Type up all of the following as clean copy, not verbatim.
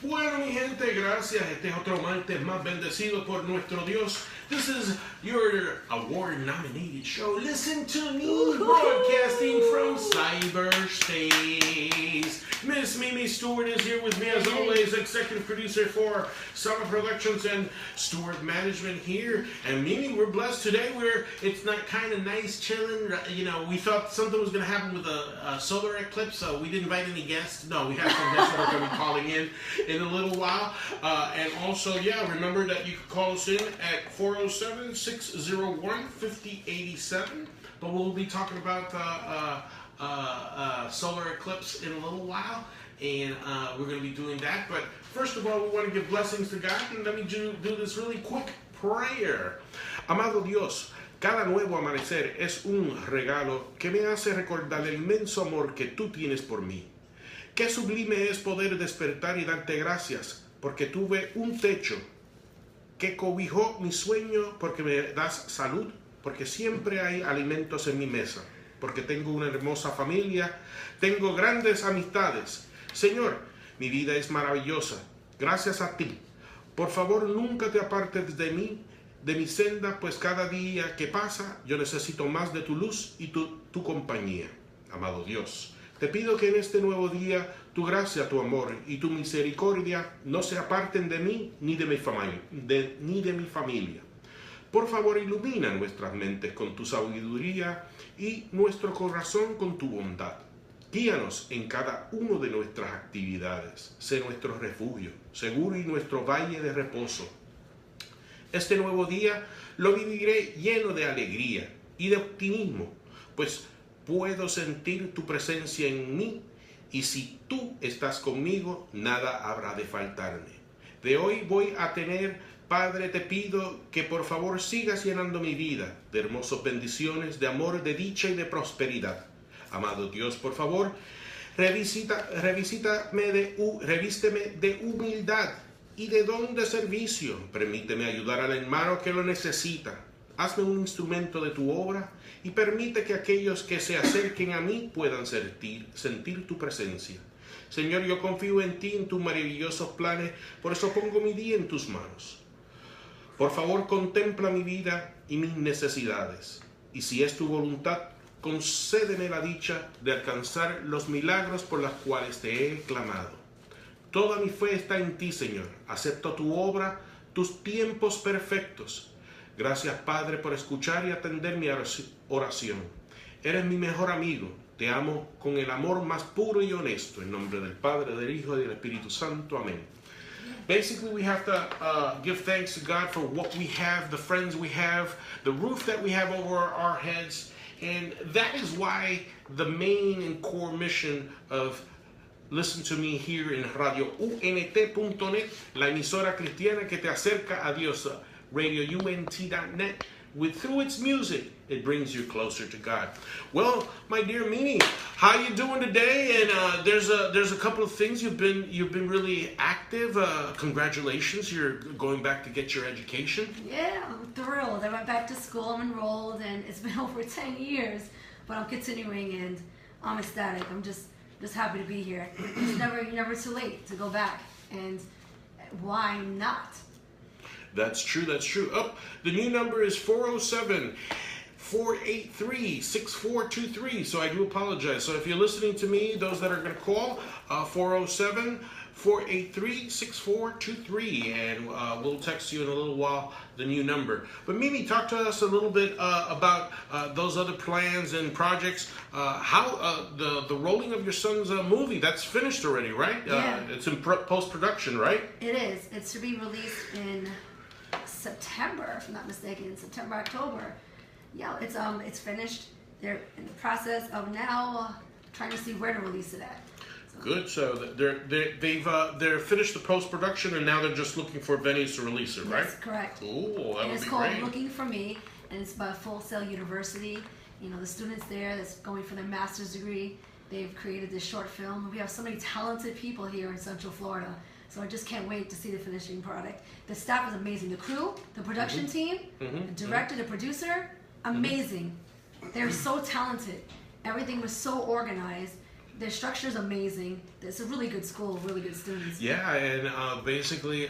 Bueno, mi gente, gracias. Este es otro martes más bendecido por nuestro Dios. This is your award-nominated show. Listen to me, broadcasting from cyberspace. Miss Mimi Steward is here with me as always, executive producer for Summer Productions and Steward Management here. And Mimi, we're blessed today. It's not kind of nice, chilling. You know, we thought something was going to happen with a solar eclipse, so we didn't invite any guests. No, we have some guests that are going to be calling in a little while. And also, yeah, remember that you can call us in at 407-601-5087. But we'll be talking about solar eclipse in a little while, and we're going to be doing that. But first of all, we want to give blessings to God, and let me do this really quick prayer. Amado Dios, cada nuevo amanecer es un regalo que me hace recordar el inmenso amor que tú tienes por mí. Qué sublime es poder despertar y darte gracias porque tuve un techo que cobijó mi sueño, porque me das salud, porque siempre hay alimentos en mi mesa, porque tengo una hermosa familia, tengo grandes amistades. Señor, mi vida es maravillosa, gracias a ti. Por favor, nunca te apartes de mí, de mi senda, pues cada día que pasa yo necesito más de tu luz y tu compañía. Amado Dios, te pido que en este nuevo día tu gracia, tu amor y tu misericordia no se aparten de mí ni de mi familia. Por favor, ilumina nuestras mentes con tu sabiduría y nuestro corazón con tu bondad. Guíanos en cada una de nuestras actividades. Sé nuestro refugio, seguro y nuestro valle de reposo. Este nuevo día lo viviré lleno de alegría y de optimismo, pues puedo sentir tu presencia en mí, y si tú estás conmigo, nada habrá de faltarme. De hoy voy a tener, Padre, te pido que por favor sigas llenando mi vida de hermosas bendiciones, de amor, de dicha y de prosperidad. Amado Dios, por favor, revísteme de humildad y de don de servicio. Permíteme ayudar al hermano que lo necesita. Hazme un instrumento de tu obra y permite que aquellos que se acerquen a mí puedan sentir tu presencia. Señor, yo confío en ti, en tus maravillosos planes, por eso pongo mi día en tus manos. Por favor, contempla mi vida y mis necesidades, y si es tu voluntad, concédeme la dicha de alcanzar los milagros por los cuales te he clamado. Toda mi fe está en ti, Señor. Acepto tu obra, tus tiempos perfectos. Gracias, Padre, por escuchar y atender mi oración. Eres mi mejor amigo. Te amo con el amor más puro y honesto. En nombre del Padre, del Hijo y del Espíritu Santo. Amén. Basically, we have to give thanks to God for what we have, the friends we have, the roof that we have over our heads. And that is why the main and core mission of Listen to Me here in Radio UNT.net, la emisora cristiana que te acerca a Dios, RadioUNT.net. Through its music, it brings you closer to God. Well, my dear Mimi, how you doing today? And there's a couple of things you've been really active. Congratulations, you're going back to get your education. Yeah, I'm thrilled. I went back to school. I'm enrolled, and it's been over 10 years, but I'm continuing, and I'm ecstatic. I'm just happy to be here. It's never too late to go back, and why not? That's true. Oh, the new number is 407-483-6423. So I do apologize. So if you're listening to me, those that are going to call, 407-483-6423. And we'll text you in a little while the new number. But Mimi, talk to us a little bit about those other plans and projects. How the rolling of your son's movie, that's finished already, right? Yeah. It's in post-production, right? It is. It's to be released in September, if I'm not mistaken, September, October. Yeah, it's finished. They're in the process of now trying to see where to release it at. So. Good. So they're finished the post production and now they're just looking for venues to release it, right? That's correct. Cool. That and would it's be called great. Looking for Me, and it's by Full Sail University. You know, the students there that's going for their master's degree, they've created this short film. We have so many talented people here in Central Florida. So I just can't wait to see the finishing product. The staff is amazing. The crew, the production team, the director, the producer, amazing. They're so talented. Everything was so organized. their structure is amazing. It's a really good school, really good students. Yeah, and basically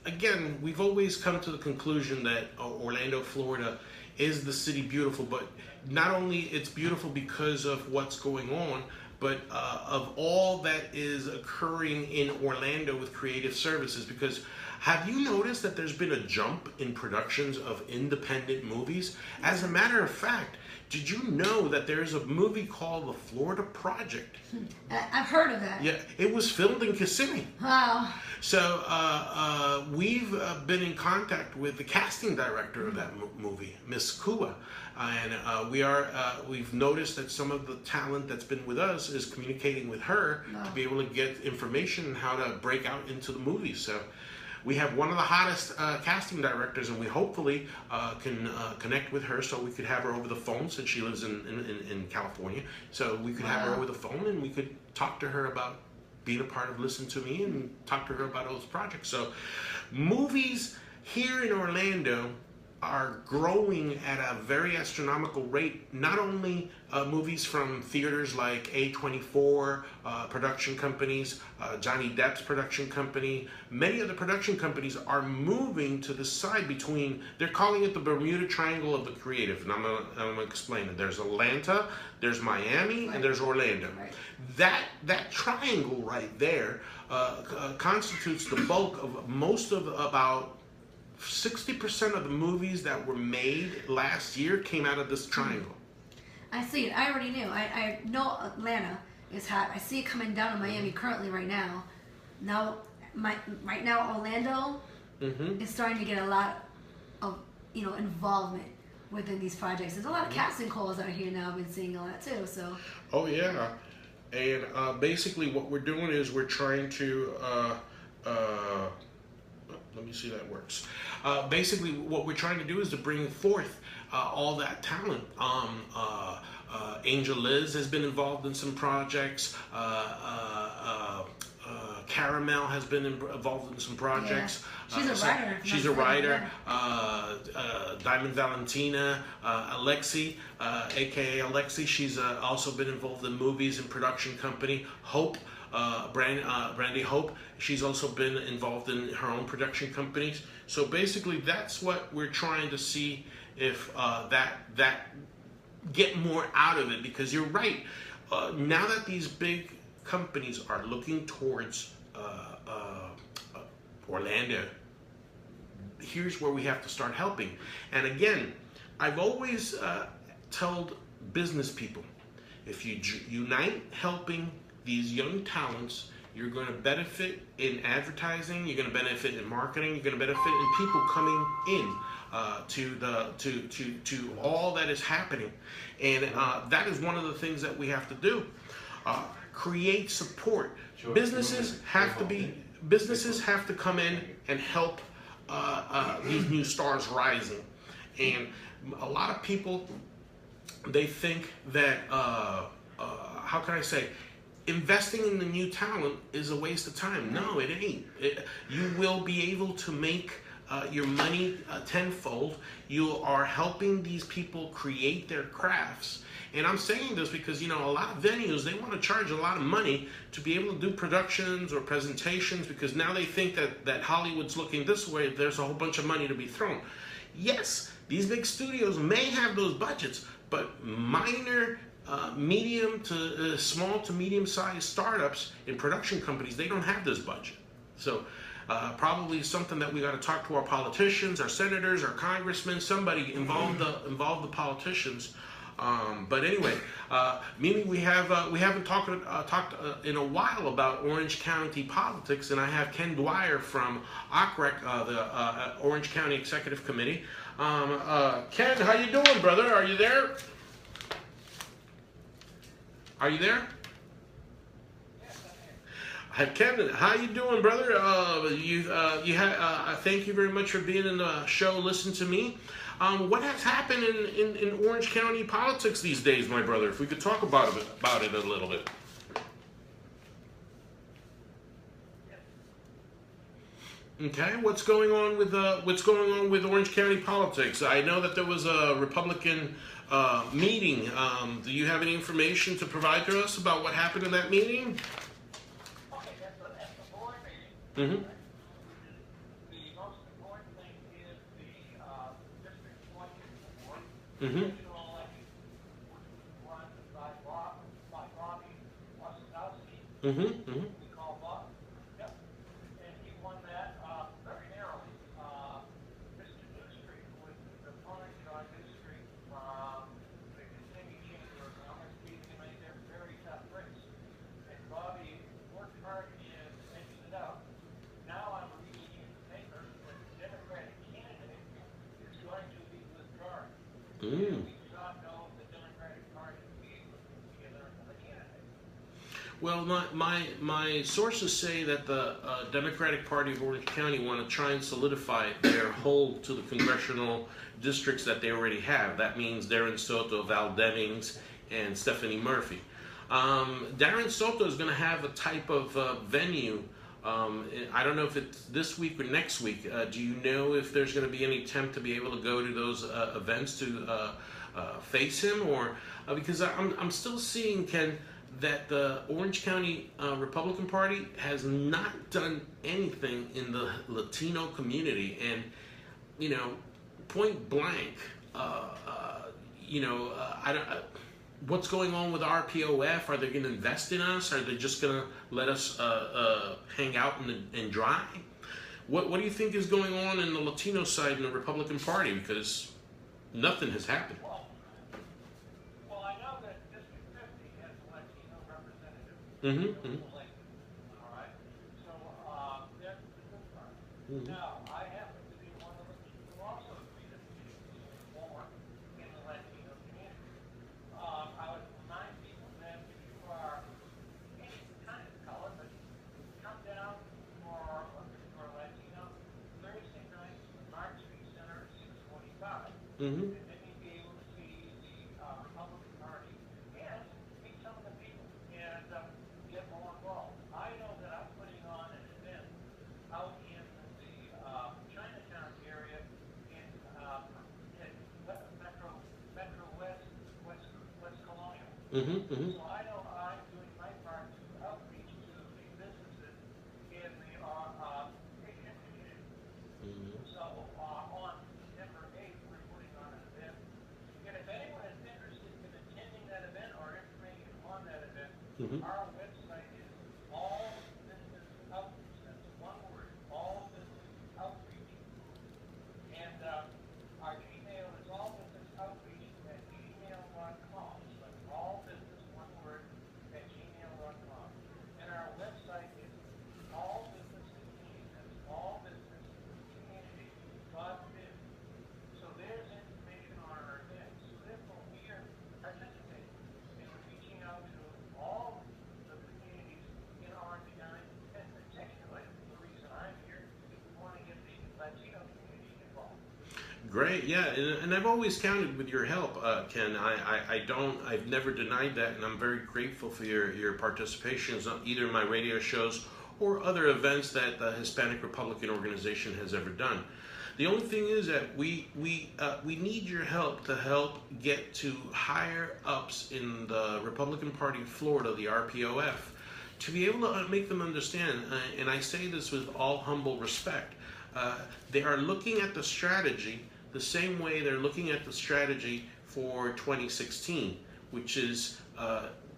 again, we've always come to the conclusion that Orlando, Florida is the city beautiful, but not only it's beautiful because of what's going on, but of all that is occurring in Orlando with creative services. Because have you noticed that there's been a jump in productions of independent movies? As a matter of fact, did you know that there's a movie called The Florida Project? I've heard of that. Yeah, it was filmed in Kissimmee. Wow. So we've been in contact with the casting director of that movie, Miss Kua, and we've noticed that some of the talent that's been with us is communicating with her to be able to get information on how to break out into the movies. So we have one of the hottest casting directors, and we hopefully can connect with her so we could have her over the phone, since she lives in California. So we could have her over the phone, and we could talk to her about being a part of Listen to Me and talk to her about those projects. So movies here in Orlando are growing at a very astronomical rate. Not only movies from theaters like A24 production companies, Johnny Depp's production company, many of the production companies are moving to the side between, they're calling it the Bermuda Triangle of the creative, and I'm gonna explain it. There's Atlanta, there's Miami, and there's Orlando. That triangle right there constitutes the bulk of most of about 60% of the movies that were made last year came out of this triangle. I see it. I already knew. I know Atlanta is hot. I see it coming down in Miami currently right now. Right now Orlando is starting to get a lot of involvement within these projects. There's a lot of casting calls out here now. I've been seeing all that too. So. Oh yeah, and basically what we're doing is we're trying to. Let me see if that works. Basically, what we're trying to do is to bring forth all that talent. Angel Liz has been involved in some projects. Caramel has been involved in some projects. Yeah. She's a writer. She's a writer. Diamond Valentina, Alexi, aka Alexi. She's also been involved in movies and production company. Hope. Brandy Hope, she's also been involved in her own production companies. So basically, that's what we're trying to see if that get more out of it. Because you're right, now that these big companies are looking towards Orlando, here's where we have to start helping. And again, I've always told business people, if you unite helping these young talents, you're going to benefit in advertising, you're going to benefit in marketing, you're going to benefit in people coming in to all that is happening. And that is one of the things that we have to do. Create support. Businesses have to come in and help these new stars rising. And a lot of people, they think that how can I say, investing in the new talent is a waste of time. No, it ain't. You will be able to make your money tenfold. You are helping these people create their crafts. And I'm saying this because, a lot of venues, they want to charge a lot of money to be able to do productions or presentations, because now they think that Hollywood's looking this way, there's a whole bunch of money to be thrown. Yes, these big studios may have those budgets, but minor medium to small to medium-sized startups and production companies, they don't have this budget. So probably something that we got to talk to our politicians, our senators, our congressmen, somebody involve the politicians. But anyway, Mimi, we haven't talked in a while about Orange County politics, and I have Ken Dwyer from OCREC, the Orange County Executive Committee. Ken, how you doing, brother? Are you there? Are you there? Ken, how you doing, brother? Thank you very much for being in the show. Listen to Me. What has happened in Orange County politics these days, my brother? If we could talk about it a little bit. Okay, what's going on with Orange County politics? I know that there was a Republican meeting. Do you have any information to provide to us about what happened in that meeting? Okay, that's the board Mm-hmm. meeting. The most important thing is the district election board. Mm-hmm. Regional election run by Bobby Ostrowski. Mm-hmm. Mm-hmm. We call Bob. Yep. And he won that very narrowly. Mr. Newstreet, who was the opponent, John Newstreet, the continuing chamber of commerce, beat him in a very tough race. And Bobby worked hard and edged it out. Now I'm reading in the paper that the Democratic candidate is going to be withdrawn. Mm. We do not know if the Democratic Party will be able to put together another candidate. Well, my sources say that the Democratic Party of Orange County want to try and solidify their hold to the congressional districts that they already have. That means Darren Soto, Val Demings, and Stephanie Murphy. Darren Soto is going to have a type of venue. I don't know if it's this week or next week. Do you know if there's going to be any attempt to be able to go to those events to face him, or because I'm still seeing, Ken, that the Orange County Republican Party has not done anything in the Latino community, and point blank, I don't. What's going on with RPOF? Are they going to invest in us? Are they just going to let us hang out and dry? What do you think is going on in the Latino side in the Republican Party? Because nothing has happened. Well, I know that District 50 has a Latino representative. Mm-hmm. All right. So that's the good part. Mm-hmm. Now, I happen to be one of the people who also agree that we should be more in the Latino community. I would remind people that if you are any kind of color, but come down for Latino Thursday night to the Mark Street Center at 6:45. Mm-hmm. And then you'd be able to see the Republican Party and meet some of the people and get more involved. I know that I'm putting on an event out in the Chinatown area in Metro West Colonial. Mm-hmm. Mm-hmm. So I know I'm doing my part to outreach to the businesses in the Asian community. Mm-hmm. So on September 8th, we're putting on an event. And if anyone is interested in attending that event or information on that event, Mm-hmm. our website is All Business Outreach. That's one word, All Business Outreach. And our Gmail is allbusinessoutreach@gmail.com. So allbusiness, one word, @gmail.com. And our website is allbusinesscommunity.biz. So there's information on our events. So therefore, we are participating in reaching out to all the communities in Orange County, and particularly the reason I'm here is we want to get the Latino community involved. Great, yeah, and I've always counted with your help, Ken. I've never denied that, and I'm very grateful for your participations on either my radio shows or other events that the Hispanic Republican Organization has ever done. The only thing is that we need your help to help get to higher ups in the Republican Party of Florida, the RPOF, to be able to make them understand, and I say this with all humble respect, they are looking at the strategy the same way they're looking at the strategy for 2016, which is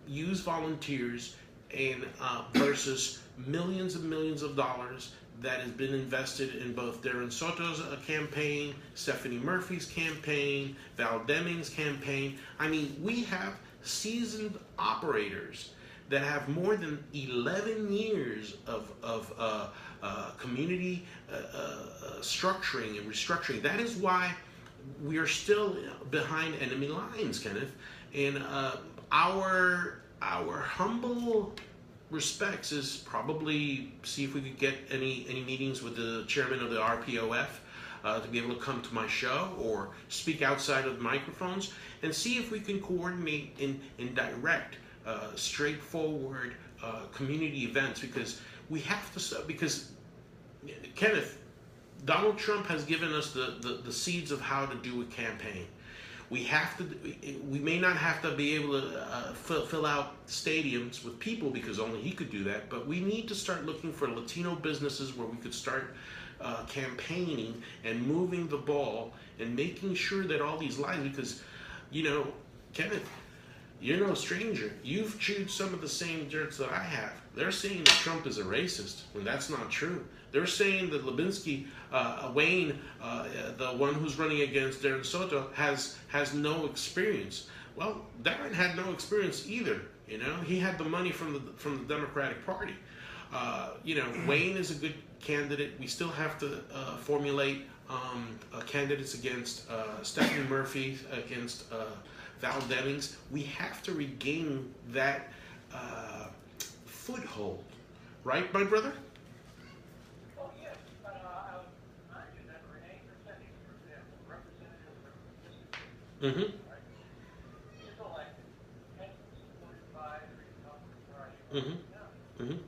use volunteers and versus millions and millions of dollars that has been invested in both Darren Soto's campaign, Stephanie Murphy's campaign, Val Demings' campaign. I mean, we have seasoned operators that have more than 11 years of community structuring and restructuring. That is why we are still behind enemy lines, Kenneth. And our humble respects is probably see if we could get any meetings with the chairman of the RPOF to be able to come to my show or speak outside of the microphones and see if we can coordinate and direct straightforward community events, because we have to, because Kenneth, Donald Trump has given us the seeds of how to do a campaign. We have to. We may not have to be able to fill out stadiums with people because only he could do that. But we need to start looking for Latino businesses where we could start campaigning and moving the ball and making sure that all these lives. Because, Kenneth, you're no stranger. You've chewed some of the same dirts that I have. They're saying that Trump is a racist when that's not true. They're saying that Levinsky, Wayne, the one who's running against Darren Soto, has no experience. Well, Darren had no experience either. He had the money from the Democratic Party. Wayne is a good candidate. We still have to formulate candidates against Stephanie Murphy, against Val Demings. We have to regain that foothold, right, my brother? Oh, yes, but I would remind you that Renee Persetti, for example, representative from Mississippi, right, is elected and supported by the Republican Party.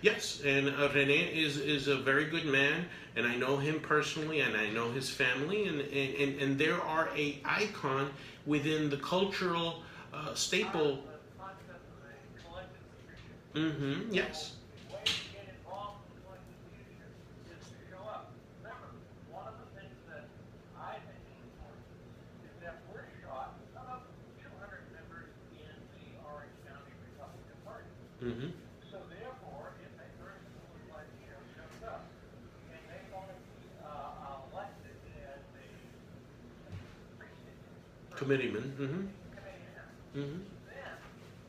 Yes, and Rene is a very good man, and I know him personally, and I know his family, and there are a icon within the cultural staple. The concept of a collective leadership. Yes. The way to get involved in collective leadership is to show up. Remember, one of the things that I think is important is that we're shot of 200 members in the Orange County Republican Party. So therefore, if a person who is Latino shows up and they want to be elected as a precinct Committeeman. committeeman, Mm-hmm. then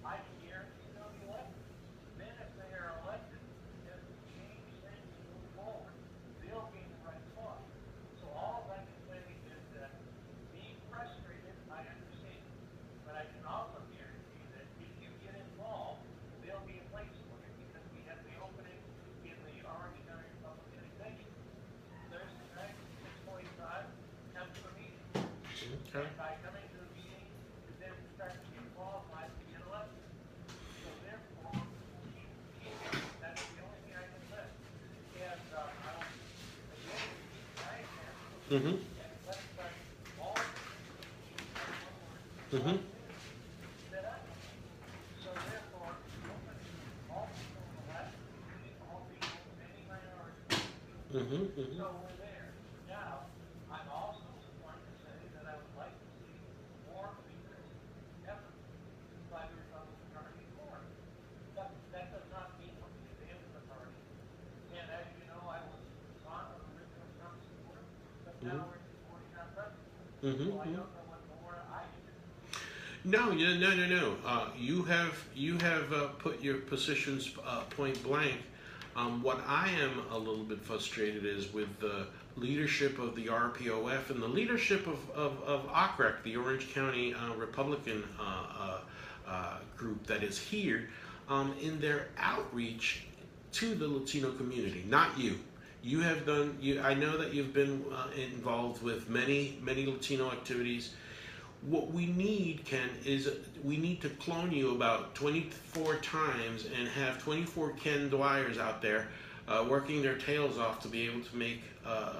I can guarantee they'll be elected. Then if they are elected, as we change things and move forward, they'll be in the right spot. So all I can say is that being frustrated, I understand. But I can also guarantee that if you get involved, there'll be a place for you because we have the opening in the Orange County Republican Executive. Thursday night, 6:45, come to the meeting. Okay. And by coming to the meeting, you then start to get qualified to get elected. So therefore, that's the only thing I can say. And I'll again repeat my example. And let's start all set up. So therefore, open all people on the left, including all people, any minority. So we're there. Now, I'm also going to say that I would like to see more vigorous effort by the Republican Party more. But that does not mean we abandon the party. And as you know, I was fond of original Trump support, but now we're supporting our president. So I don't know what more I can do. No. You have put your positions point blank. What I am a little bit frustrated is with the leadership of the RPOF and the leadership of OCREC, the Orange County Republican group that is here, in their outreach to the Latino community. Not you. You have done. I know that you've been involved with many Latino activities. What we need, Ken, is we need to clone you about 24 times and have 24 Ken Dwyers out there working their tails off to be able to make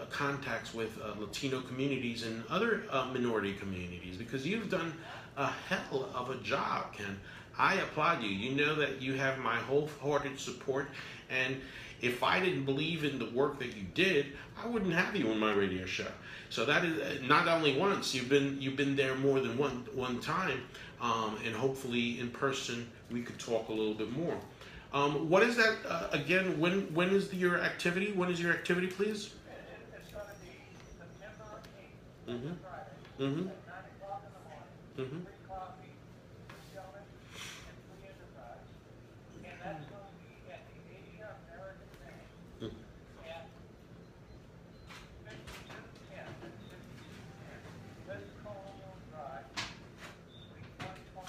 contacts with Latino communities and other minority communities, because you've done a hell of a job, Ken. I applaud you. You know that you have my wholehearted support, and if I didn't believe in the work that you did, I wouldn't have you on my radio show. So that is not only once, you've been there more than one time, and hopefully in person we could talk a little bit more. What is that again? When is your activity? When is your activity, please? It's going to be September 8th, Friday, at 9 o'clock in the morning. Free coffee, free donuts, and free enterprise. And that's going to be at the Asia American Bank at 5210 West Colonial Drive, Suite 120,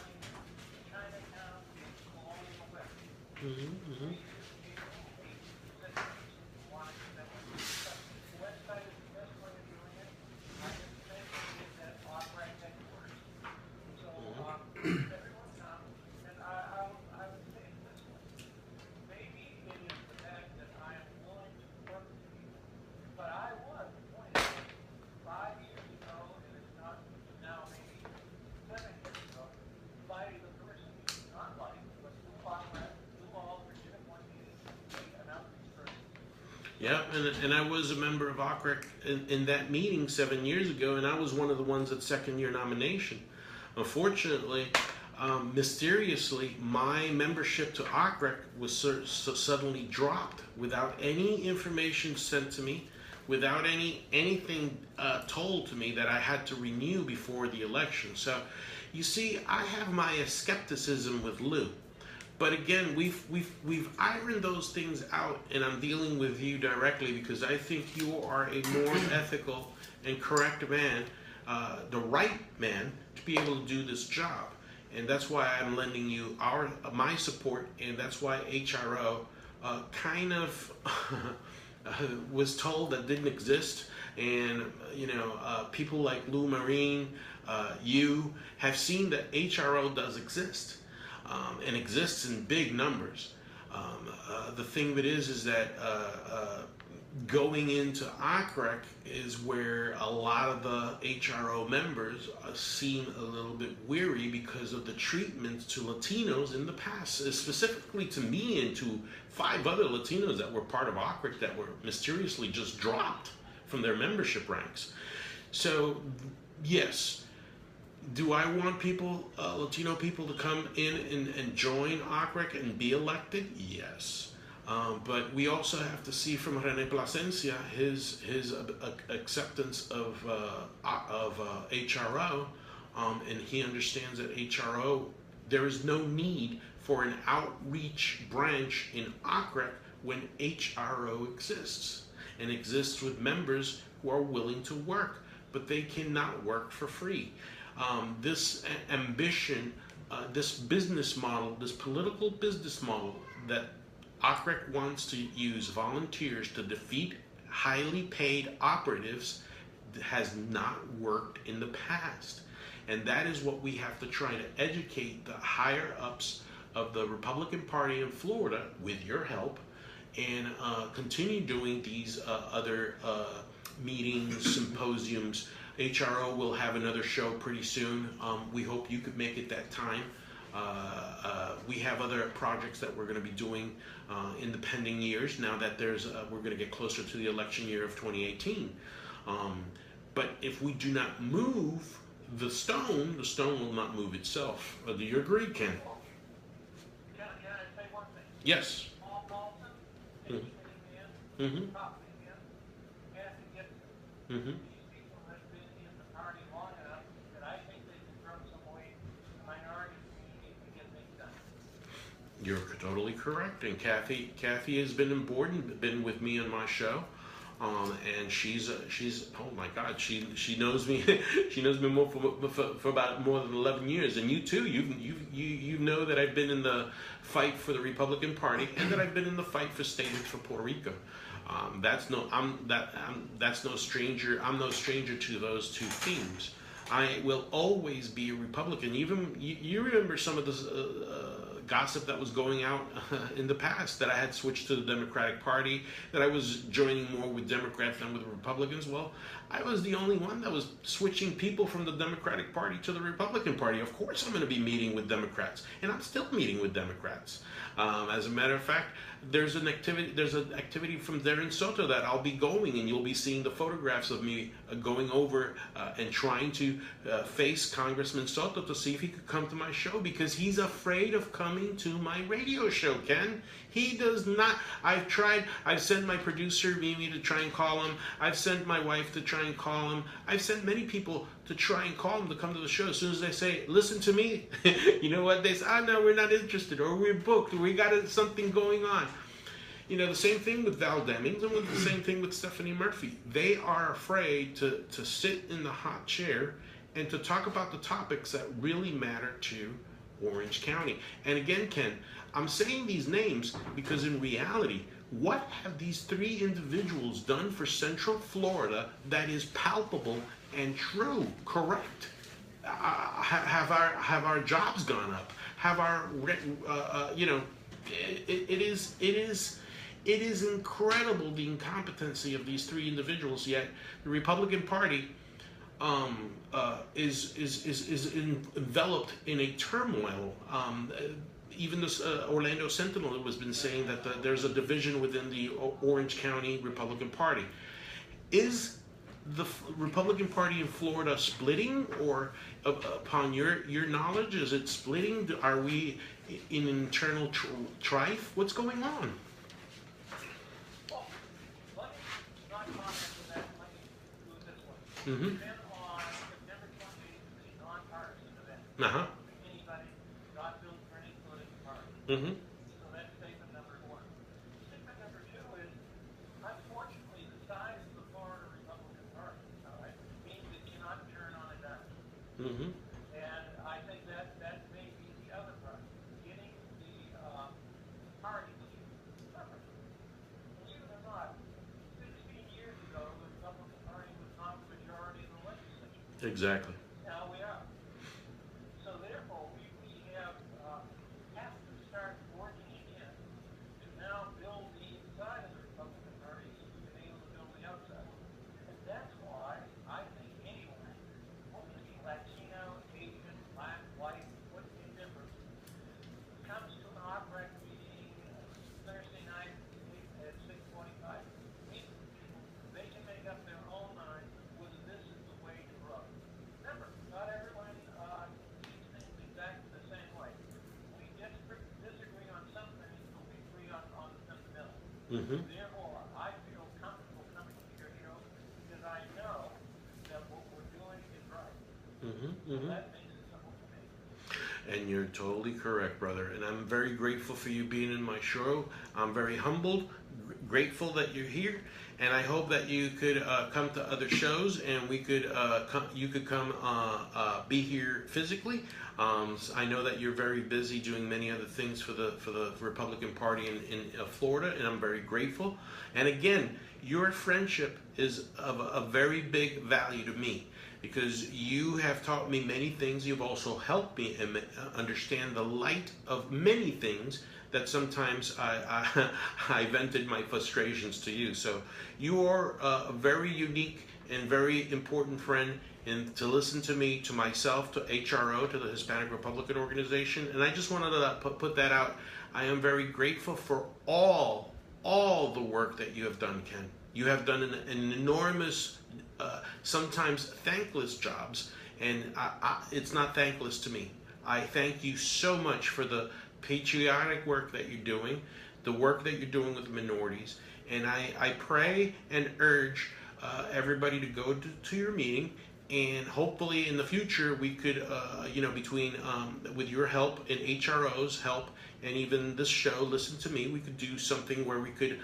Chinatown, Colonial West. Everyone come, and I would say it this way. Maybe it is the fact that I am Yeah, and I was a member of OCREC in that meeting 7 years ago, and I was one of the ones at second-year nomination. Unfortunately, mysteriously, my membership to OCREC was suddenly dropped without any information sent to me, without anything told to me that I had to renew before the election. So, you see, I have my skepticism with Lou. But again, we've ironed those things out, and I'm dealing with you directly because I think you are a more ethical and correct man, the right man to be able to do this job, and that's why I'm lending you my support, and that's why HRO kind of was told that didn't exist, and people like Lou Marine, you have seen that HRO does exist. And exists in big numbers. The thing of it is that going into OCREC is where a lot of the HRO members seem a little bit weary because of the treatment to Latinos in the past, specifically to me and to 5 other Latinos that were part of OCREC that were mysteriously just dropped from their membership ranks. So, yes. Do I want people, Latino people, to come in and join OCREC and be elected? Yes. But we also have to see from Rene Plasencia his acceptance of HRO, and he understands that HRO, there is no need for an outreach branch in OCREC when HRO exists, and exists with members who are willing to work, but they cannot work for free. This ambition, this business model, this political business model that OCREC wants to use volunteers to defeat highly paid operatives has not worked in the past. And that is what we have to try to educate the higher ups of the Republican Party in Florida, with your help, and continue doing these other meetings, symposiums. HRO will have another show pretty soon. We hope you could make it that time. We have other projects that we're going to be doing in the pending years now that we're going to get closer to the election year of 2018. But if we do not move the stone will not move itself. Do you agree, Ken? Can I say one thing? Yes. Paul Paulson, Mm-hmm. Kathy Gibson. Mm-hmm. These people have been in the party long enough that I think they can throw some weight to the minority community to get things done. You're totally correct. And Kathy has been on board and been with me on my show. And she's oh my God, she knows me. She knows me more for about more than 11 years. And you too. You know that I've been in the fight for the Republican Party, and that I've been in the fight for statehood for Puerto Rico. That's no stranger. I'm no stranger to those two themes. I will always be a Republican. Even you remember some of the gossip that was going out in the past, that I had switched to the Democratic Party, that I was joining more with Democrats than with Republicans. Well, I was the only one that was switching people from the Democratic Party to the Republican Party. Of course I'm going to be meeting with Democrats, and I'm still meeting with Democrats. As a matter of fact, there's an activity from Darren Soto that I'll be going, and you'll be seeing the photographs of me going over and trying to face Congressman Soto to see if he could come to my show, because he's afraid of coming to my radio show, Ken. He does not. I've sent my producer, Mimi, to try and call him. I've sent my wife to try and call him. I've sent many people to try and call him to come to the show. As soon as they say, listen to me, you know what? They say, no, we're not interested, or we're booked, or we got something going on. You know, the same thing with Val Demings, and the same thing with Stephanie Murphy. They are afraid to sit in the hot chair and to talk about the topics that really matter to Orange County. And again, Ken, I'm saying these names because in reality, what have these three individuals done for Central Florida that is palpable and true, correct? Have our jobs gone up? Have our it is incredible, the incompetency of these three individuals. Yet the Republican Party is enveloped in a turmoil. even this Orlando Sentinel has been saying that there's a division within the Orange County Republican Party. Is the Republican Party in Florida splitting, or upon your knowledge, is it splitting? Are we in internal strife? What's going on? Well, let me not comment on that. Let me do it this way. Mm-hmm. Then on September 28th, it's a nonpartisan event. Uh-huh. Anybody not built for any political party. Mm-hmm. So that's statement number one. Statement number two is, unfortunately, the size of the Florida Republican Party, all right, means it cannot turn on a dime. Mm-hmm. And I think that may be the other part, getting the party to separate. Believe it or not, 16 years ago, the Republican Party was not the majority in the legislature. Exactly. Now we are. So therefore, we have to start working again to now build the inside of the Republican Party so we've been able to build the outside. And that's why I think anyone, whether it be Latino, Asian, black, white, what's the difference, comes to an opera meeting Thursday night at 6:45. They can make up their own mind whether this is the way to grow. Remember, not everyone sees things exactly the same way. We disagree on some things, but we agree on the fundamental. Mm-hmm. Therefore, I feel comfortable coming to your show because I know that what we're doing is right. Mm-hmm. So Mm-hmm. that makes it simple for me. And you're totally correct, brother. And I'm very grateful for you being in my show. I'm very humbled, grateful that you're here. And I hope that you could come to other shows, and we could you could come be here physically. I know that you're very busy doing many other things for the Republican Party in Florida, and I'm very grateful. And again, your friendship is of a very big value to me, because you have taught me many things. You've also helped me understand the light of many things that sometimes I vented my frustrations to you. So you are a very unique and very important friend, and to listen to me, to myself, to HRO, to the Hispanic Republican Organization. And I just wanted to put that out. I am very grateful for all the work that you have done, Ken. You have done an enormous, sometimes thankless jobs, and it's not thankless to me. I thank you so much for the patriotic work that you're doing, the work that you're doing with minorities, and I pray and urge everybody to go to your meeting, and hopefully in the future we could, between with your help and HRO's help, and even this show, Listen to Me, we could do something where we could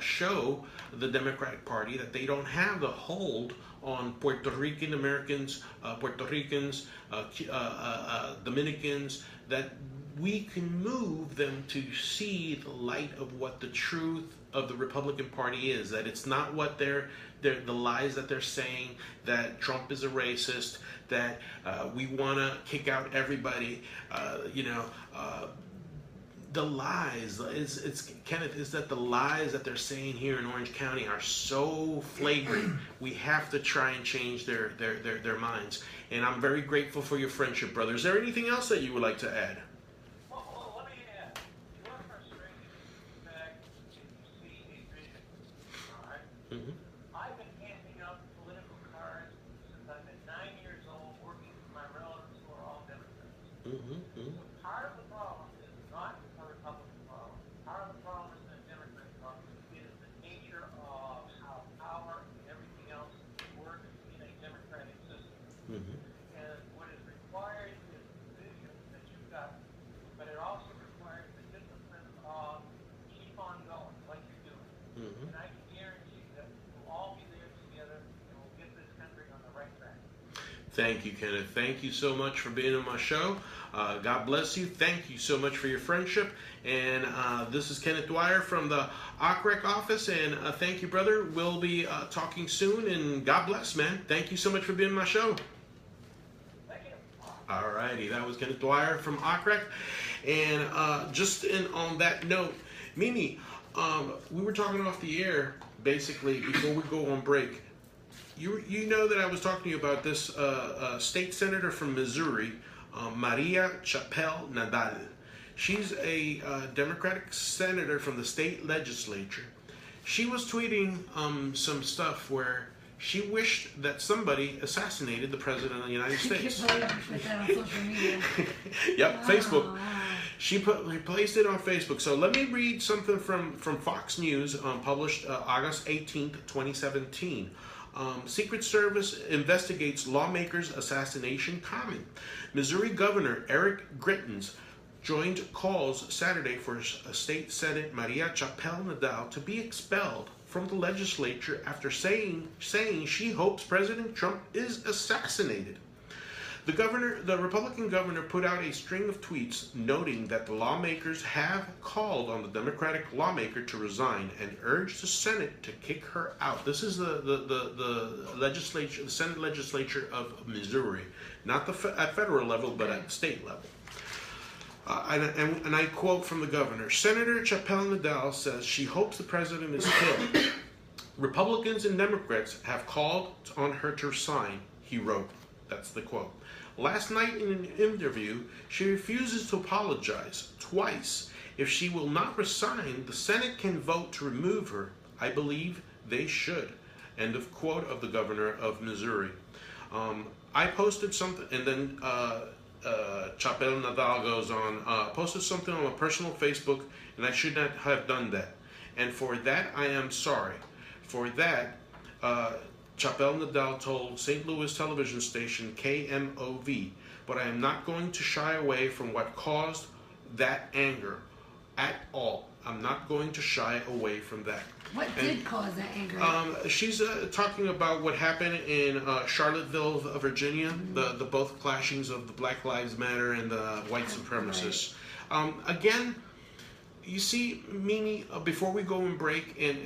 show the Democratic Party that they don't have the hold on Puerto Rican Americans, Puerto Ricans, Dominicans, that we can move them to see the light of what the truth of the Republican Party is. That it's not what the lies that they're saying, that Trump is a racist, that we want to kick out everybody, the lies, Kenneth, is that the lies that they're saying here in Orange County are so flagrant. We have to try and change their minds. And I'm very grateful for your friendship, brother. Is there anything else that you would like to add? Well, let me add. Your frustration is back if you see a vision. All right? Mm-hmm. I've been handing out political cards since I've been 9 years old, working with my relatives who are all Democrats. Mm-hmm. Mm-hmm. Part of the problem is not a Republican problem. Part of the problem is a Democrat problem. It is the nature of how power and everything else works in a democratic system. Mm-hmm. And what is required is the vision that you've got, but it also requires the discipline of keep on going like you're doing. Mm-hmm. And I can guarantee that we'll all be there together and we'll get this country on the right track. Thank you, Kenneth. Thank you so much for being on my show. God bless you. Thank you so much for your friendship. And this is Kenneth Dwyer from the OCREC office. And thank you, brother. We'll be talking soon. And God bless, man. Thank you so much for being on my show. Thank you. All righty. That was Kenneth Dwyer from OCREC. And just on that note, Mimi, we were talking off the air, basically, before we go on break. You know that I was talking to you about this state senator from Missouri, Maria Chappelle Nadal. She's a Democratic senator from the state legislature. She was tweeting some stuff where she wished that somebody assassinated the President of the United States. You put that on social media. Yep, Oh, Facebook. wow. She placed it on Facebook. So let me read something from Fox News, published August 18th, 2017. Secret Service investigates lawmaker's assassination comment. Missouri Governor Eric Grittens joined calls Saturday for State Senate Maria Chappelle-Nadal to be expelled from the legislature after saying she hopes President Trump is assassinated. The Republican governor put out a string of tweets noting that the lawmakers have called on the Democratic lawmaker to resign and urged the Senate to kick her out. This is the legislature, the Senate legislature of Missouri, not at federal level, but at state level. And I quote from the governor: Senator Chappelle-Nadal says she hopes the president is killed. Republicans and Democrats have called on her to resign, he wrote. That's the quote. Last night in an interview, she refuses to apologize twice. If she will not resign, the Senate can vote to remove her. I believe they should. End of quote of the governor of Missouri. I posted something, and then Chappelle-Nadal goes on, posted something on my personal Facebook, and I should not have done that. And for that, I am sorry. For that, Chappelle-Nadal told St. Louis television station KMOV, but I am not going to shy away from what caused that anger at all. I'm not going to shy away from that. What did cause that anger? She's talking about what happened in Charlottesville, Virginia, the both clashings of the Black Lives Matter and the white supremacists. Right. Again, you see, Mimi, before we go and break, and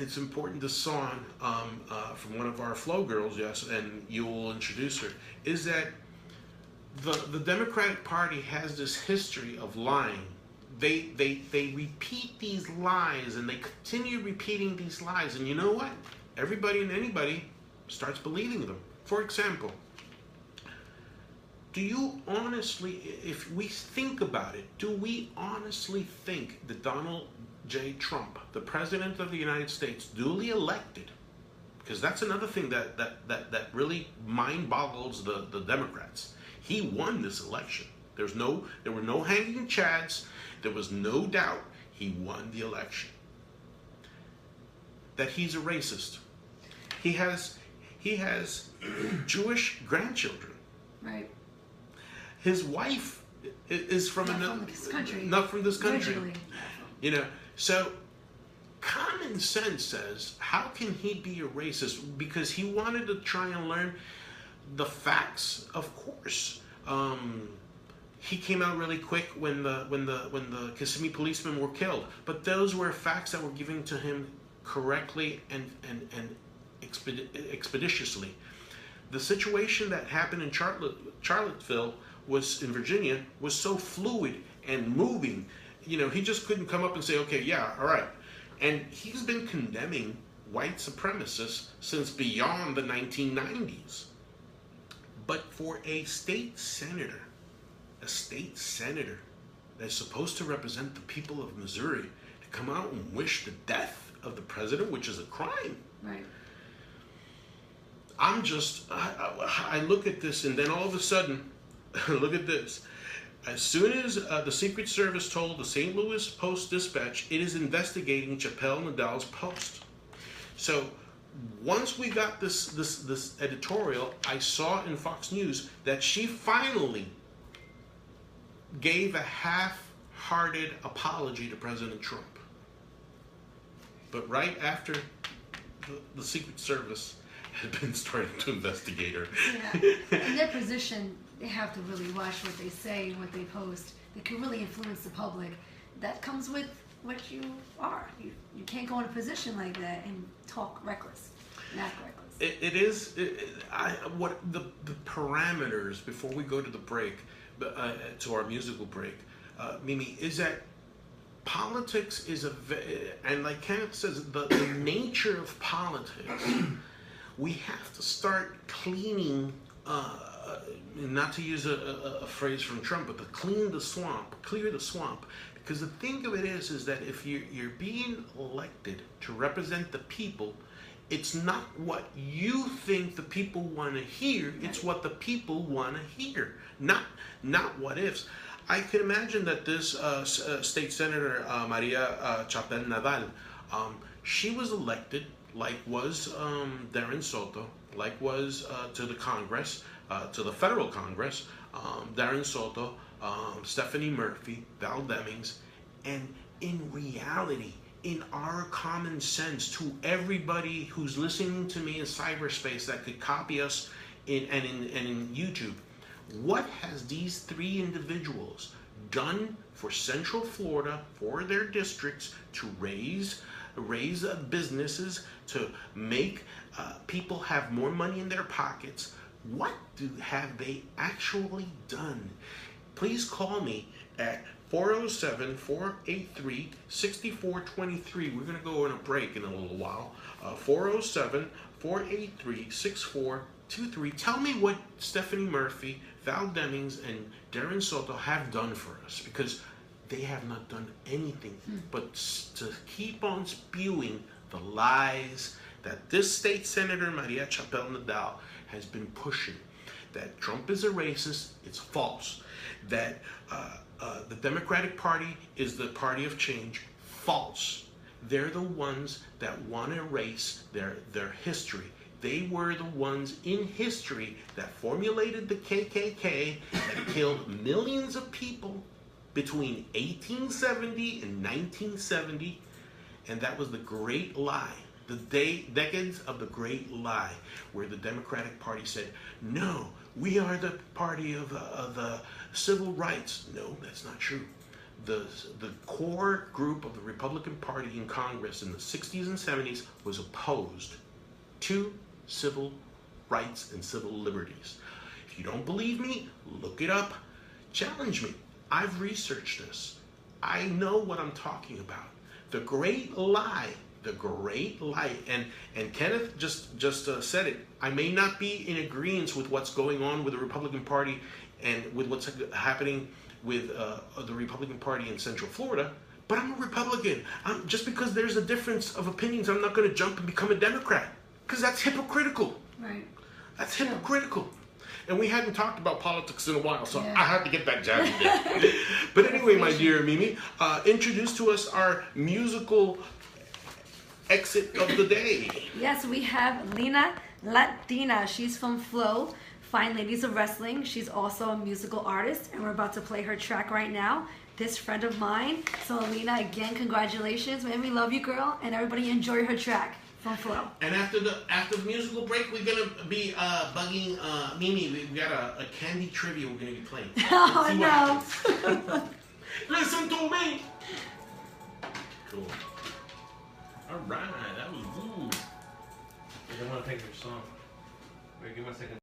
it's important, this song from one of our Flow girls, yes, and you will introduce her, is that the Democratic Party has this history of lying. They repeat these lies, and they continue repeating these lies, and you know what? Everybody and anybody starts believing them. For example, do you honestly, if we think about it, do we honestly think that Donald J. Trump, the President of the United States, duly elected, because that's another thing that really mind boggles the Democrats. He won this election. There were no hanging chads. There was no doubt he won the election. That he's a racist. He has Jewish grandchildren. Right. His wife is from not from this country. Originally. You know, so common sense says, how can he be a racist? Because he wanted to try and learn the facts, of course. He came out really quick when the Kissimmee policemen were killed, but those were facts that were given to him correctly and expeditiously. The situation that happened in Charlottesville was in Virginia was so fluid and moving. You know, he just couldn't come up and say, okay, yeah, all right. And he's been condemning white supremacists since beyond the 1990s. But for a state senator that's supposed to represent the people of Missouri to come out and wish the death of the president, which is a crime. Right. I look at this, and then all of a sudden, look at this. As soon as the Secret Service told the St. Louis Post-Dispatch it is investigating Chappelle-Nadal's post. So once we got this editorial, I saw in Fox News that she finally gave a half-hearted apology to President Trump. But right after the Secret Service had been starting to investigate her. Yeah. In their position, they have to really watch what they say and what they post. They can really influence the public. That comes with what you are. You can't go in a position like that and talk reckless, act reckless. What the parameters before we go to the break, to our musical break, Mimi, is that politics is and like Kenneth says, the nature of politics. We have to start cleaning not to use a phrase from Trump, but to clear the swamp. Because the thing of it is that if you're being elected to represent the people, it's not what you think the people want to hear, it's what the people want to hear, not what ifs. I can imagine that this state senator, Maria Chapel Nadal, she was elected, like was Darren Soto, like was to the Congress, to the federal Congress, Darren Soto, Stephanie Murphy, Val Demings, and in reality, in our common sense, to everybody who's listening to me in cyberspace that could copy us in YouTube, what has these three individuals done for Central Florida, for their districts, to raise businesses, to make people have more money in their pockets? What have they actually done? Please call me at 407-483-6423. We're going to go on a break in a little while. 407-483-6423. Tell me what Stephanie Murphy, Val Demings, and Darren Soto have done for us, because they have not done anything but to keep on spewing the lies that this state senator, Maria Chapel Nadal, has been pushing. That Trump is a racist, it's false. That the Democratic Party is the party of change, false. They're the ones that want to erase their history. They were the ones in history that formulated the KKK, that killed millions of people between 1870 and 1970, and that was the great lie. The decades of the great lie, where the Democratic Party said, no, we are the party of the civil rights. No, that's not true. The core group of the Republican Party in Congress in the 60s and 70s was opposed to civil rights and civil liberties. If you don't believe me, look it up. Challenge me. I've researched this. I know what I'm talking about. The great lie. The great lie. And Kenneth just said it. I may not be in agreement with what's going on with the Republican Party and with what's happening with the Republican Party in Central Florida, but I'm a Republican. Just because there's a difference of opinions, I'm not going to jump and become a Democrat, because that's hypocritical. Right. That's hypocritical. And we hadn't talked about politics in a while, so Yeah. I had to get that jab in there. But anyway, my dear Mimi, introduce to us our musical exit of the day. Yes, we have Lina Latina. She's from Flow, Fine Ladies of Wrestling. She's also a musical artist, and we're about to play her track right now, This Friend of Mine. So Lina, again, congratulations, man. We love you, girl, and everybody enjoy her track from Flow. And after the musical break, we're gonna be bugging Mimi. We've got a candy trivia we're gonna be playing. Oh no! Listen to me. Cool. All right, that was good. I want to take your song. Wait, give me a second.